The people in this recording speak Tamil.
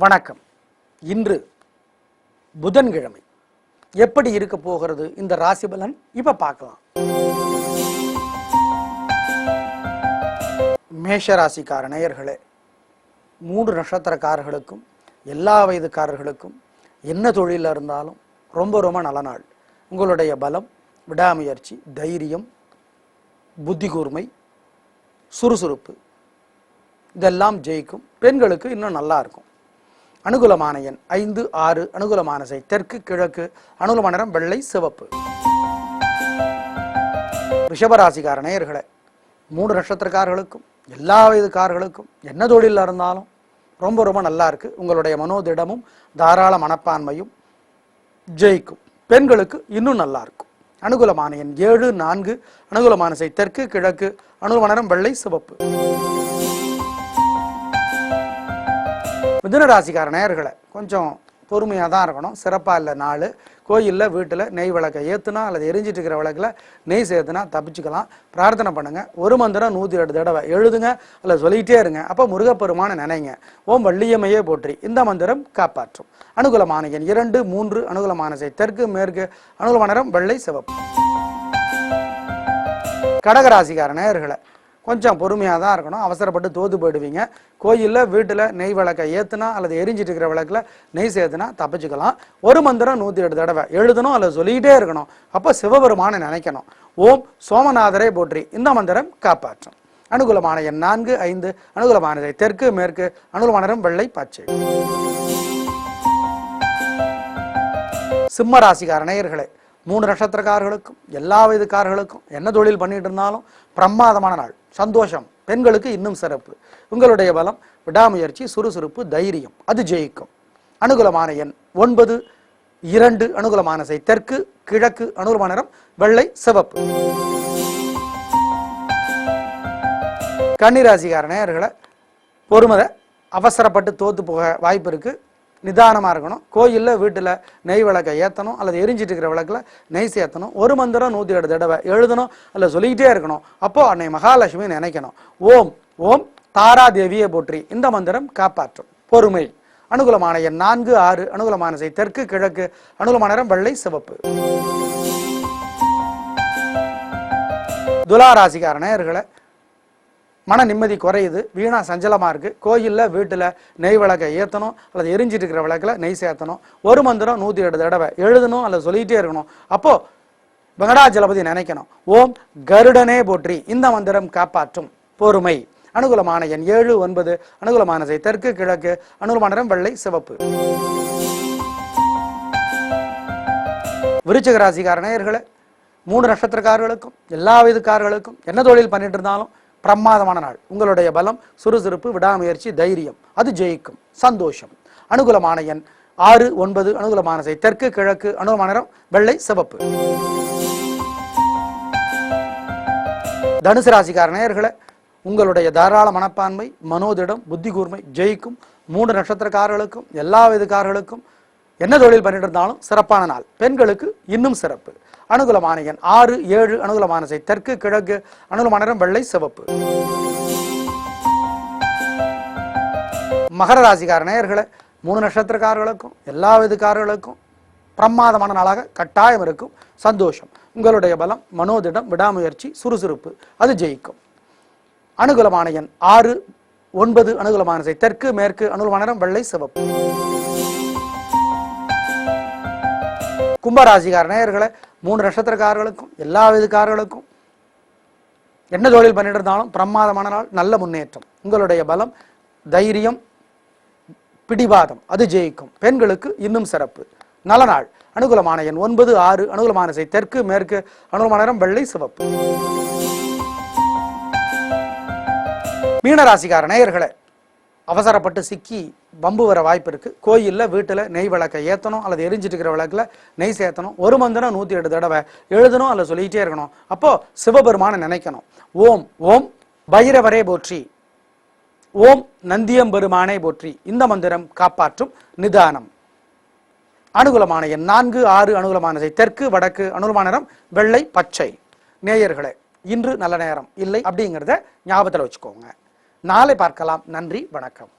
வணக்கம். இன்று புதன்கிழமை. எப்படி இருக்க போகிறது இந்த ராசி பலன் இப்ப பார்க்கலாம். மேஷ ராசிக்கார நேயர்களே, 3 நட்சத்திரக்காரர்களுக்கும் எல்லா வயதுக்காரர்களுக்கும் என்ன தொழில இருந்தாலும் ரொம்ப ரொம்ப நல்ல நாள். உங்களுடைய பலம், விடாமுயற்சி, தைரியம், புத்தி கூர்மை, சுறுசுறுப்பு இதெல்லாம் ஜெயிக்கும். பெண்களுக்கு இன்னும் நல்லா இருக்கும். அனுகூலமான எண் 5, 6. அனுகூலமான திசை தெற்கு, கிழக்கு. அனுகூலமான நிறம் வெள்ளை, சிவப்பு. ரிஷபராசிக்கார நேயர்களே, 3 நட்சத்திரக்காரர்களுக்கும் எல்லா வயதுக்காரர்களுக்கும் என்ன தொழில இருந்தாலும் ரொம்ப ரொம்ப நல்லா இருக்கு. உங்களுடைய மனோதிடமும் தாராள மனப்பான்மையும் ஜெயிக்கும். பெண்களுக்கு இன்னும் நல்லா இருக்கும். அனுகூலமான எண் 7, 4. அனுகூலமான திசை தெற்கு, கிழக்கு. அனுகூலமான நிறம் வெள்ளை, சிவப்பு. மிதுன ராசிக்கார நேயர்களை கொஞ்சம் பொறுமையாக தான் இருக்கணும். சிறப்பாக இல்லை நாள். கோயிலில் வீட்டில் நெய் விளக்கை ஏற்றுனா அல்லது எரிஞ்சிட்டு இருக்கிற விளக்கில் நெய் சேர்த்துனா தப்பிச்சுக்கலாம். பிரார்த்தனை பண்ணுங்க. ஒரு மந்திரம் 108 தடவை எழுதுங்க அல்லது சொல்லிகிட்டே இருங்க. அப்போ முருகப்பெருமான நினைங்க. ஓம் வள்ளியம்மையே போற்றி. இந்த மந்திரம் காப்பாற்றும். அனுகூலமான எண் 2, 3. அனுகூலமான திசை தெற்கு, மேற்கு. அனுகூலமான நிறம் வெள்ளை, சிவப்பு. கடகராசிக்கார நேயர்களை கொஞ்சம் பொறுமையாக தான் இருக்கணும். அவசரப்பட்டு தோது போயிடுவீங்க. கோயிலில் வீட்டில் நெய் விளக்கை ஏற்றுனா அல்லது எரிஞ்சிட்டு இருக்கிற விளக்கில் நெய் சேர்த்துனா தப்பிச்சுக்கலாம். ஒரு மந்திரம் 108 தடவை எழுதணும் அல்லது சொல்லிக்கிட்டே இருக்கணும். அப்போ சிவபெருமான நினைக்கணும். ஓம் சோமநாதரே போற்றி. இந்த மந்திரம் காப்பாற்றும். அனுகூலமான எண் 4, 5. அனுகூலமான திசை தெற்கு, மேற்கு. அனுகூலமான நிறம் வெள்ளை, பச்சை. சிம்ம ராசிக்கார நேயர்களே, 3 நட்சத்திரக்காரர்களுக்கும் எல்லா வயதுக்காரர்களுக்கும் என்ன தொழில் பண்ணிட்டு இருந்தாலும் பிரமாதமான நாள். சந்தோஷம். பெண்களுக்கு இன்னும் சிறப்பு. உங்களுடைய பலம், விடாமுயற்சி, சுறுசுறுப்பு, தைரியம் அது ஜெயிக்கும். அனுகூலமான எண் 9, 2. அனுகூலமான திசை தெற்கு, கிழக்கு. அனுகூலமான நிறம் வெள்ளை, சிவப்பு. கன்னிராசிக்கார நேயர்களை பொறுமதை. அவசரப்பட்டு தோத்து போக வாய்ப்பு இருக்கு. நிதானமாக இருக்கணும். கோயிலில் வீட்டில் நெய் விளக்கை ஏற்றணும் அல்லது எரிஞ்சிட்டு இருக்கிற விளக்கில் நெய் சேர்த்தணும். ஒரு மந்திரம் 108 தடவை எழுதணும் அல்லது சொல்லிக்கிட்டே இருக்கணும். அப்போ அன்னை மகாலட்சுமி நினைக்கணும். ஓம் ஓம் தாராதேவியை போற்றி. இந்த மந்திரம் காப்பாற்றும். பொறுமை. அனுகூலமான எண் 4, 6. அனுகூலமான திசை தெற்கு, கிழக்கு. அனுகூலமான நிறம் வெள்ளை, சிவப்பு. துலா ராசிக்கார நேயர்களை மன நிம்மதி குறையுது. வீணா சஞ்சலமாக இருக்குது. கோயிலில் வீட்டில் நெய் விளக்கை ஏற்றணும் அல்லது எரிஞ்சிட்டு இருக்கிற விளக்கில் நெய் சேர்த்தணும். ஒரு மந்திரம் 108 தடவை எழுதணும் அல்லது சொல்லிக்கிட்டே இருக்கணும். அப்போது வெங்கடாஜலபதி நினைக்கணும். ஓம் கருடனே போற்றி. இந்த மந்திரம் காப்பாற்றும். பொறுமை. அனுகூலமான எண் 7, 9. அனுகூலமான திசை தெற்கு, கிழக்கு. அனுகூலமான நிறம் வெள்ளை, சிவப்பு. விருச்சிக ராசிக்கார நேயர்களே, 3 நட்சத்திரக்காரர்களுக்கும் எல்லா வயதுக்காரர்களுக்கும் என்ன தொழில் பண்ணிட்டு இருந்தாலும் பிரமாதமான நாள். உங்களுடைய பலம், சுறுசுறுப்பு, விடாமுயற்சி, தைரியம் அது ஜெயிக்கும். சந்தோஷம். அனுகூலமான எண் 6, 9. அனுகூலமான திசை தெற்கு, கிழக்கு. அனுகூலமான நிறம் வெள்ளை, சிவப்பு. தனுசு ராசிக்கார நேயர்களை உங்களுடைய தாராள மனப்பான்மை, மனோதிடம், புத்தி கூர்மை ஜெயிக்கும். 3 நட்சத்திரக்காரர்களுக்கும் எல்லா வயதுக்காரர்களுக்கும் என்ன தொழில் பண்ணிட்டு இருந்தாலும் சிறப்பான நாள். பெண்களுக்கு இன்னும் சிறப்பு. அனுகூலமான எண் 6, 7. அனுகூலமான திசை தெற்கு, கிழக்கு. அனுகூலமான நிறம் வெள்ளை, சிவப்பு. மகர ராசிக்கார நேயர்களை 3 நட்சத்திரக்காரர்களுக்கும் எல்லா வயதுக்காரர்களுக்கும் பிரமாதமான நாளாக கட்டாயம் இருக்கும். சந்தோஷம். உங்களுடைய பலம், மனோதிடம், விடாமுயற்சி, சுறுசுறுப்பு அது ஜெயிக்கும். அனுகூலமான எண் 6, 9. அனுகூலமான திசை தெற்கு, மேற்கு. அனுகூலமான நிறம் வெள்ளை, சிவப்பு. கும்பராசிக்கார நேயர்களை 3 நட்சத்திரக்காரர்களுக்கும் எல்லா வயதுக்காரர்களுக்கும் என்ன தொழில் பண்ணிட்டு இருந்தாலும் பிரமாதமான நாள். நல்ல முன்னேற்றம். உங்களுடைய பலம், தைரியம், பிடிவாதம் அது ஜெயிக்கும். பெண்களுக்கு இன்னும் சிறப்பு. நல்ல நாள். அனுகூலமான எண் 9, 6. அனுகூலமான திசை தெற்கு, மேற்கு. அனுகூலமான நிறம் வெள்ளை, சிவப்பு. மீனராசிக்கார நேயர்களை அவசரப்பட்டு சிக்கி பம்பு வர வாய்ப்பு இருக்கு. கோயிலில் வீட்டில் நெய் விளக்கை ஏற்றணும் அல்லது எரிஞ்சிட்டு இருக்கிற விளக்கில் நெய் சேர்த்தணும். ஒரு மந்திரம் 108 தடவை எழுதணும் அல்லது சொல்லிக்கிட்டே இருக்கணும். அப்போ சிவபெருமான நினைக்கணும். ஓம் ஓம் பைரவரே போற்றி. ஓம் நந்தியம்பெருமானே போற்றி. இந்த மந்திரம் காப்பாற்றும். நிதானம். அனுகூலமான எண் 4, 6. அனுகூலமான திசை தெற்கு, வடக்கு. அனுகூலமான நிறம் வெள்ளை, பச்சை. நேயர்களே, இன்று நல்ல நேரம் இல்லை அப்படிங்கிறத ஞாபகத்தில் வச்சுக்கோங்க. நாளை பார்க்கலாம். நன்றி, வணக்கம்.